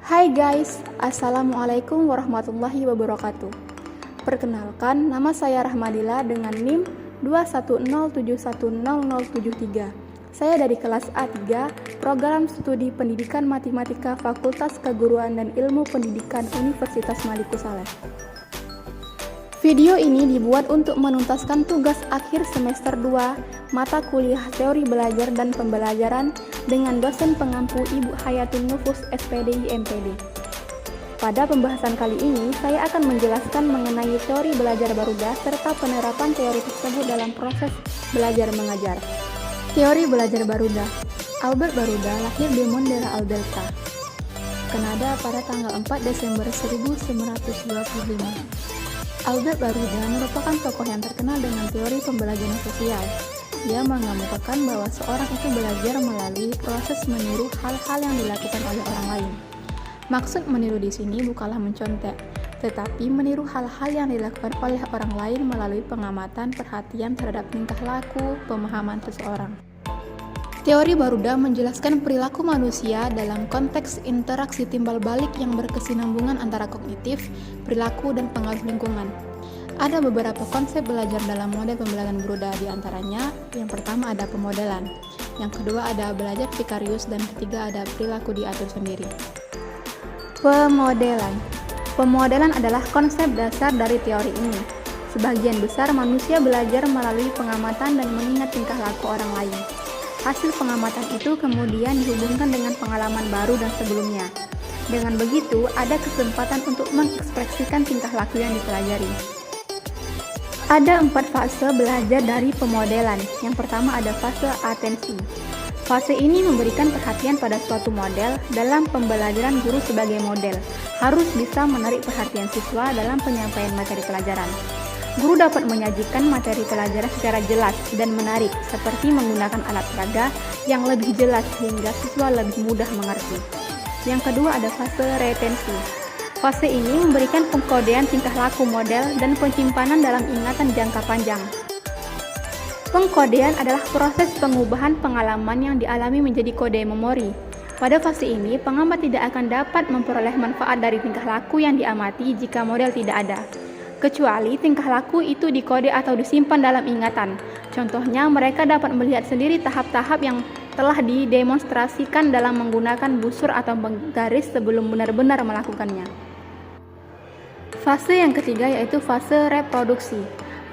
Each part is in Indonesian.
Hai guys, Assalamualaikum warahmatullahi wabarakatuh. Perkenalkan, nama saya Rahmadila dengan NIM 210710073. Saya dari kelas A3, Program Studi Pendidikan Matematika Fakultas Keguruan dan Ilmu Pendidikan Universitas Malikussaleh. Video ini dibuat untuk menuntaskan tugas akhir semester 2 mata kuliah Teori Belajar dan Pembelajaran dengan dosen pengampu Ibu Hayatun Nufus SPDI MPD. Pada pembahasan kali ini, saya akan menjelaskan mengenai teori belajar Baruda serta penerapan teori tersebut dalam proses belajar mengajar. Teori belajar Baruda. Albert Baruda lahir di Mondera Alberta, Kanada pada tanggal 4 Desember 1925. Albert Baruda merupakan tokoh yang terkenal dengan teori pembelajaran sosial. Dia mengemukakan bahwa seorang itu belajar melalui proses meniru hal-hal yang dilakukan oleh orang lain. Maksud meniru di sini bukanlah mencontek, tetapi meniru hal-hal yang dilakukan oleh orang lain melalui pengamatan, perhatian terhadap tingkah laku, pemahaman seseorang. Teori Baruda menjelaskan perilaku manusia dalam konteks interaksi timbal balik yang berkesinambungan antara kognitif, perilaku, dan pengaruh lingkungan. Ada beberapa konsep belajar dalam model pembelajaran Baruda, di antaranya yang pertama ada pemodelan, yang kedua ada belajar vikarius, dan ketiga ada perilaku diatur sendiri. Pemodelan adalah konsep dasar dari teori ini. Sebagian besar manusia belajar melalui pengamatan dan mengingat tingkah laku orang lain. Hasil pengamatan itu kemudian dihubungkan dengan pengalaman baru dan sebelumnya. Dengan begitu, ada kesempatan untuk mengekspresikan tingkah laku yang dipelajari. Ada 4 fase belajar dari pemodelan. Yang pertama ada fase atensi. Fase ini memberikan perhatian pada suatu model. Dalam pembelajaran, guru sebagai model harus bisa menarik perhatian siswa dalam penyampaian materi pelajaran. Guru dapat menyajikan materi pelajaran secara jelas dan menarik, seperti menggunakan alat peraga yang lebih jelas sehingga siswa lebih mudah mengerti. Yang kedua ada fase retensi. Fase ini memberikan pengkodean tingkah laku model dan penyimpanan dalam ingatan jangka panjang. Pengkodean adalah proses pengubahan pengalaman yang dialami menjadi kode memori. Pada fase ini, pengamat tidak akan dapat memperoleh manfaat dari tingkah laku yang diamati jika model tidak ada, kecuali tingkah laku itu dikode atau disimpan dalam ingatan. Contohnya, mereka dapat melihat sendiri tahap-tahap yang telah didemonstrasikan dalam menggunakan busur atau garis sebelum benar-benar melakukannya. Fase yang ketiga yaitu fase reproduksi.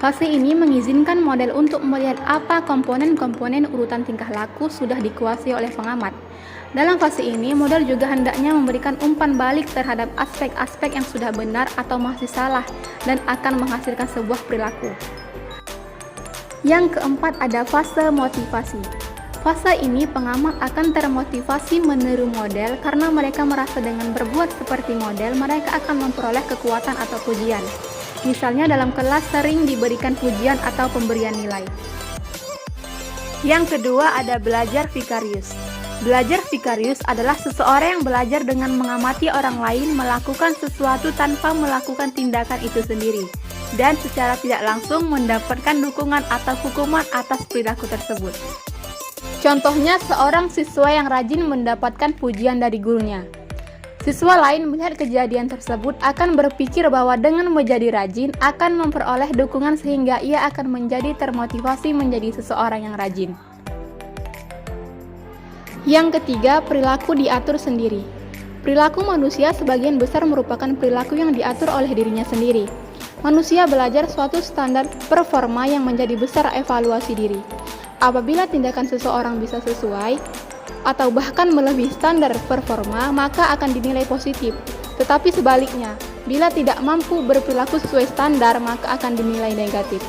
Fase ini mengizinkan model untuk melihat apa komponen-komponen urutan tingkah laku sudah dikuasai oleh pengamat. Dalam fase ini, model juga hendaknya memberikan umpan balik terhadap aspek-aspek yang sudah benar atau masih salah dan akan menghasilkan sebuah perilaku. Yang keempat ada fase motivasi. Fase ini pengamat akan termotivasi meniru model karena mereka merasa dengan berbuat seperti model mereka akan memperoleh kekuatan atau pujian. Misalnya dalam kelas sering diberikan pujian atau pemberian nilai. Yang kedua ada belajar vikarius. Belajar vikarius adalah seseorang yang belajar dengan mengamati orang lain melakukan sesuatu tanpa melakukan tindakan itu sendiri, dan secara tidak langsung mendapatkan dukungan atau hukuman atas perilaku tersebut. Contohnya, seorang siswa yang rajin mendapatkan pujian dari gurunya. Siswa lain melihat kejadian tersebut akan berpikir bahwa dengan menjadi rajin akan memperoleh dukungan sehingga ia akan menjadi termotivasi menjadi seseorang yang rajin. Yang ketiga, perilaku diatur sendiri. Perilaku manusia sebagian besar merupakan perilaku yang diatur oleh dirinya sendiri. Manusia belajar suatu standar performa yang menjadi besar evaluasi diri. Apabila tindakan seseorang bisa sesuai atau bahkan melebihi standar performa, maka akan dinilai positif. Tetapi sebaliknya, bila tidak mampu berperilaku sesuai standar, maka akan dinilai negatif.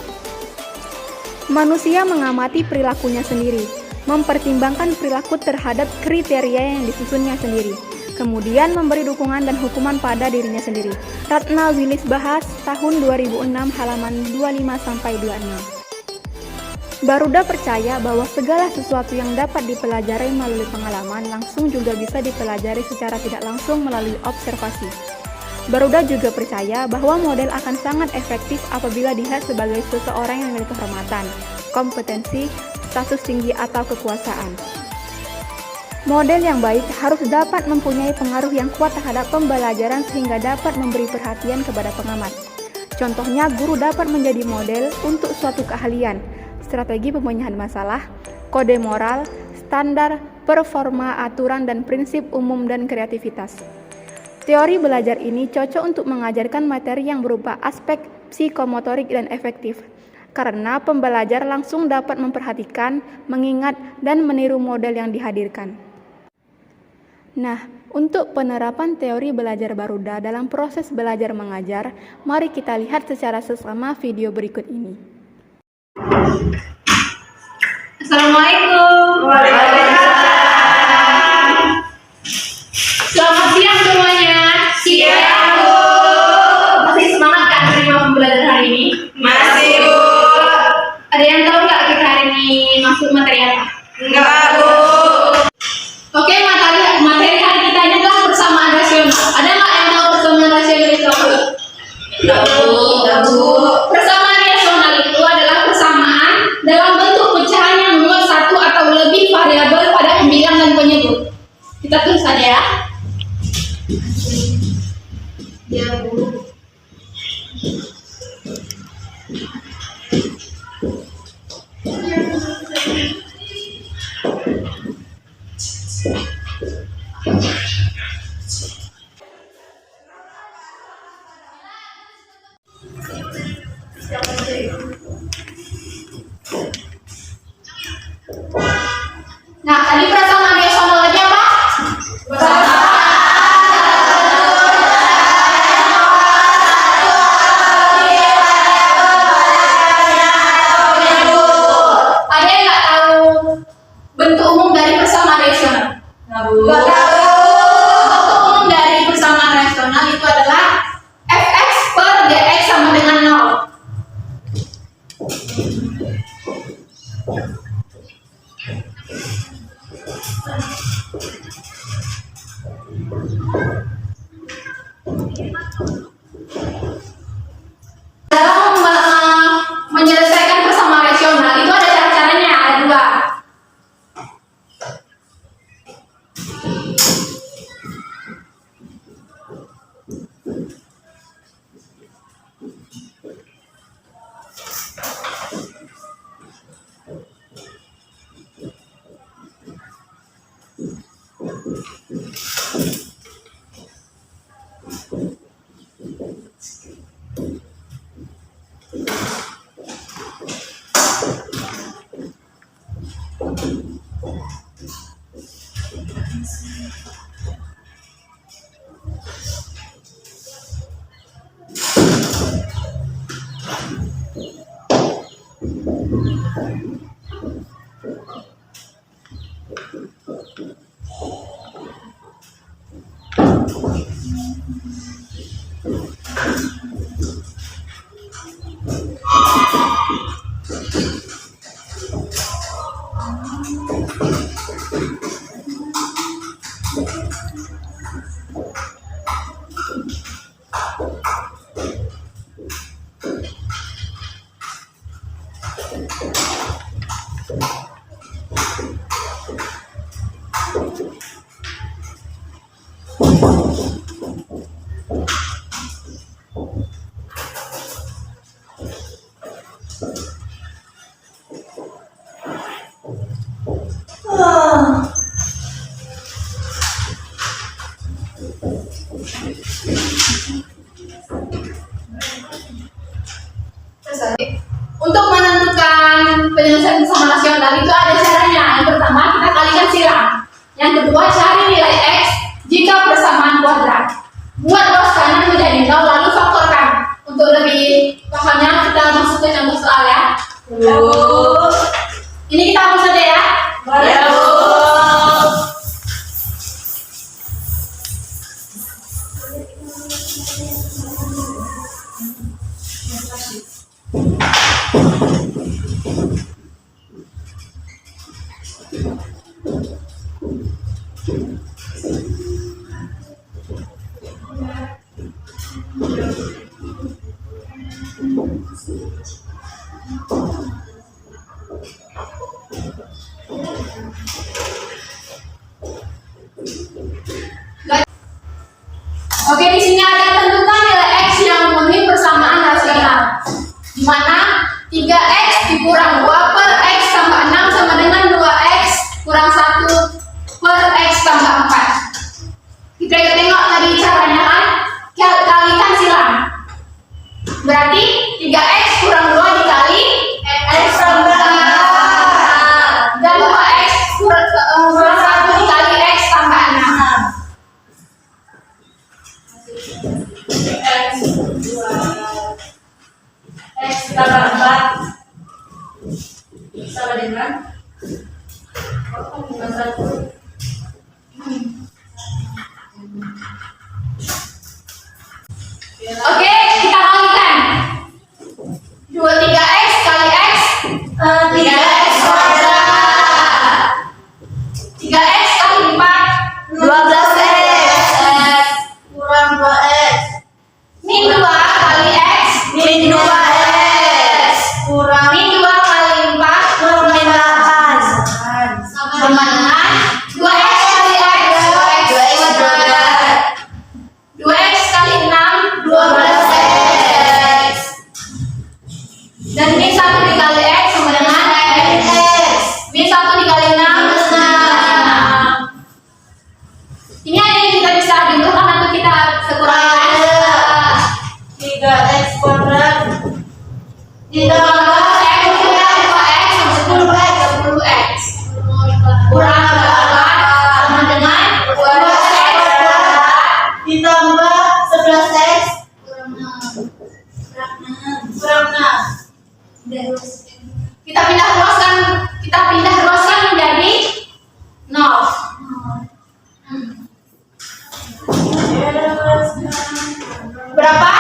Manusia mengamati perilakunya sendiri, mempertimbangkan perilaku terhadap kriteria yang disusunnya sendiri, kemudian memberi dukungan dan hukuman pada dirinya sendiri. Ratna Willis Bahas, tahun 2006, halaman 25-26. Baruda percaya bahwa segala sesuatu yang dapat dipelajari melalui pengalaman langsung juga bisa dipelajari secara tidak langsung melalui observasi. Baruda juga percaya bahwa model akan sangat efektif apabila dilihat sebagai seseorang yang memiliki kehormatan, kompetensi, status tinggi atau kekuasaan. Model yang baik harus dapat mempunyai pengaruh yang kuat terhadap pembelajaran sehingga dapat memberi perhatian kepada pengamat. Contohnya, guru dapat menjadi model untuk suatu keahlian, strategi pemecahan masalah, kode moral, standar, performa, aturan, dan prinsip umum dan kreativitas. Teori belajar ini cocok untuk mengajarkan materi yang berupa aspek psikomotorik dan efektif, karena pembelajar langsung dapat memperhatikan, mengingat, dan meniru model yang dihadirkan. Nah, untuk penerapan teori belajar Baruda dalam proses belajar mengajar, mari kita lihat secara seksama video berikut ini. Assalamualaikum. Waalaikumsalam. Selamat siang semuanya. Siang, Bu. Masih semangat kan menerima pembelajaran hari ini? Masih, Bu. Ada yang tahu nggak kita hari ini masuk materi apa? Enggak, Bu. Oke, materi hari kita ini adalah persamaan rasional. Ada nggak yang tahu persamaan rasional itu apa? Enggak, Bu. Persamaan rasional itu adalah persamaan dalam bentuk pecahan yang memuat satu atau lebih variabel pada pembilang dan penyebut. Kita tulis saja ya. Ya, Bu. Nah, tadi persamaan rasional lagi apa? Ada yang nggak tahu bentuk umum dari persamaan rasional? Bentuk umum dari persamaan rasional itu adalah fx per dx sama dengan 0. Dalam menyelesaikan persamaan rasional itu ada cara-caranya, ada dua. Untuk menentukan penyelesaian persamaan rasional itu ada caranya. Yang pertama, kita kalikan silang. Yang kedua, cari nilai x jika persamaan kuadrat. Buat ruas kanan menjadi 0 lalu faktorkan. Untuk lebih pahamnya kita masuk ke contoh soal ya. Ini kita hapus saja ya. Ya, Bu. sini ada tentukan nilai X yang memenuhi persamaan rasional. Di mana 3X dikurang 2 per X tambah 6 sama dengan 2X kurang 1 per X tambah 4. Kita tengok tadi caranya kan, kalikan silang. Berarti 3X kurang 2 dikali X tambah 6 dan 2X kurang 1 dikali X tambah 6. X tambah 4 sama dengan 1. Oke, kita kalikan. 3X kali X 3X kuadrat. 3X kali 4 12X kurang 2X min 2 kali X min 2X kurang min 2 kali 4 kurang 8 sama dengan 2X kali X 2X kuadrat 2X kali 6 12X dan min 1 dikali X sama dengan X. Min 1 dikali 6 ini ada yang kita bisa dibulkan atau kita sekurang-kurangnya 3X kuadrat ditambah X kurang 2X sama 10X kurang 8 sama dengan 2X ditambah 11X kurang 6 kita pindah ruaskan menjadi 0. Berapa?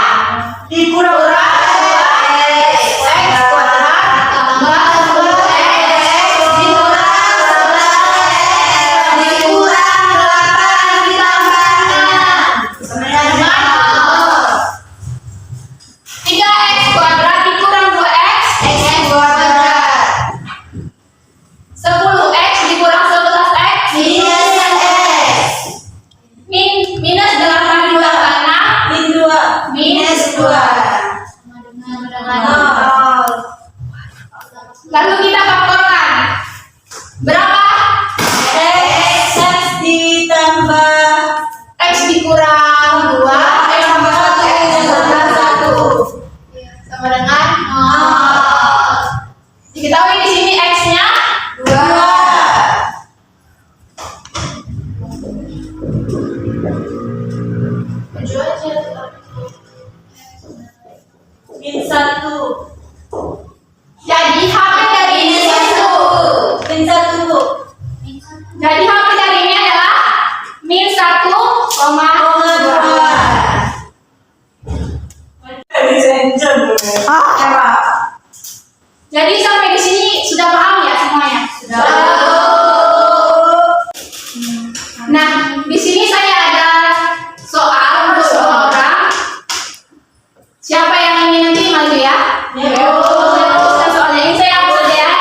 dikurang X kuadrat tambah 2X dikurang 8 ditambah 6 dengan 3X kuadrat dikurang 2X X kuadrat 10X dikurang 11X minus X minus 8 ditambah 6 min 2 minus 2 0 lalu kita faktorkan berapa? X ditambah X dikurang 2 X tambah 1 X tambah 1 sama dengan 0. Diketahui di sini X nya 2. 2 min 1 Jadi HP dari ini min 1 Bu Jadi HP dari ini adalah min 1, koma 2. Jadi sampai di sini sudah paham ya semuanya? Nah, di sini saya ada soal untuk semua orang. Siapa yang ingin nanti maju ya? Saya teruskan soalnya ini saya hapus saja ya.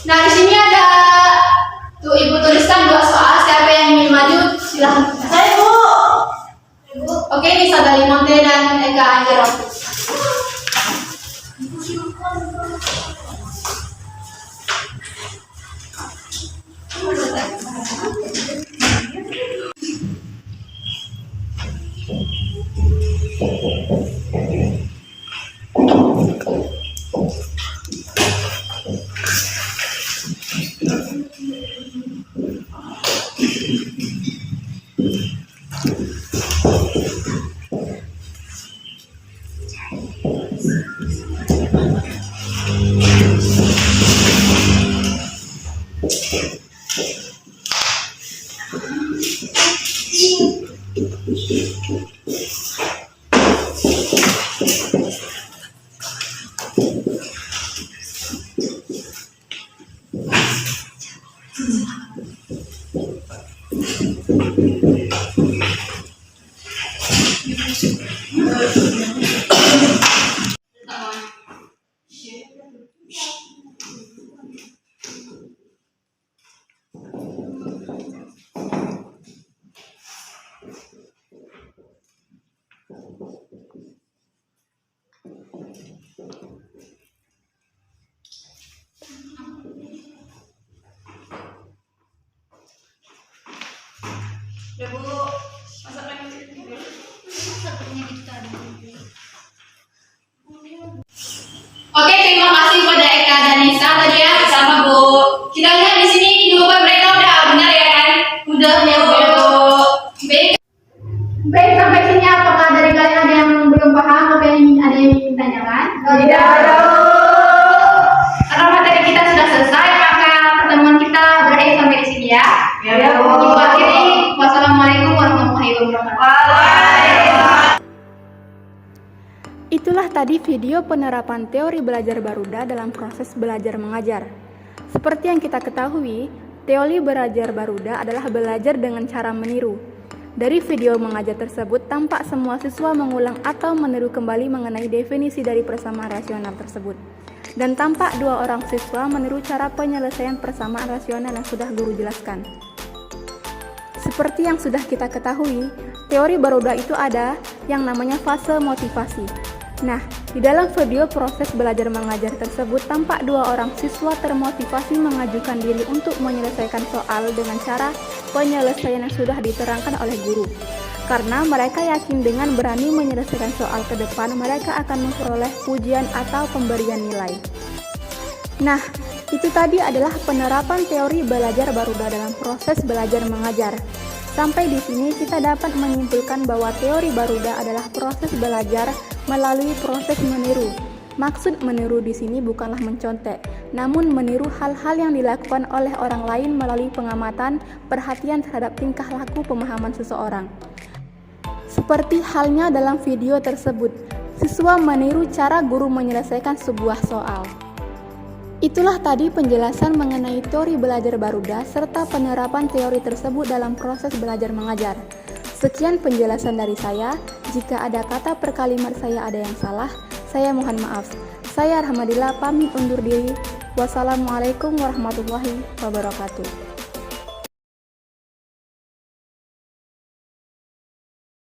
Nah, di sini ada tuh Ibu tuliskan 2 soal. Siapa yang ingin maju silahkan. Saya Bu Oke, ini Sadali Monte dan Eka Anjero. Udah Bu, masak lagi. Oke, terima kasih pada Eka dan Nisa tadi ya, sama Bu. Kita lihat di sini jawaban mereka udah benar ya kan? Udah ya Bu. Baik, sampai sini apakah dari kalian ada yang belum paham apa yang ada yang ingin tanyakan? Tidak ada. Karena materi kita sudah selesai, maka pertemuan kita berakhir sampai di sini ya. Ya Bu. Ibu akhiri, wassalamualaikum warahmatullahi wabarakatuh. Itulah tadi video penerapan teori belajar Baruda dalam proses belajar mengajar. Seperti yang kita ketahui, teori belajar Baruda adalah belajar dengan cara meniru. Dari video mengajar tersebut, tampak semua siswa mengulang atau meniru kembali mengenai definisi dari persamaan rasional tersebut. Dan tampak dua orang siswa meniru cara penyelesaian persamaan rasional yang sudah guru jelaskan. Seperti yang sudah kita ketahui, teori Baruda itu ada yang namanya fase motivasi. Nah, di dalam video proses belajar mengajar tersebut tampak dua orang siswa termotivasi mengajukan diri untuk menyelesaikan soal dengan cara penyelesaian yang sudah diterangkan oleh guru. Karena mereka yakin dengan berani menyelesaikan soal ke depan, mereka akan memperoleh pujian atau pemberian nilai. Nah, itu tadi adalah penerapan teori belajar Baruda dalam proses belajar mengajar. Sampai di sini kita dapat menyimpulkan bahwa teori Baruda adalah proses belajar melalui proses meniru. Maksud meniru di sini bukanlah mencontek, namun meniru hal-hal yang dilakukan oleh orang lain melalui pengamatan, perhatian terhadap tingkah laku pemahaman seseorang. Seperti halnya dalam video tersebut, siswa meniru cara guru menyelesaikan sebuah soal. Itulah tadi penjelasan mengenai teori belajar Baruda serta penerapan teori tersebut dalam proses belajar mengajar. Sekian penjelasan dari saya. Jika ada kata per kalimat saya ada yang salah, saya mohon maaf. Saya Rahmadillah pamit undur diri. Wassalamualaikum warahmatullahi wabarakatuh.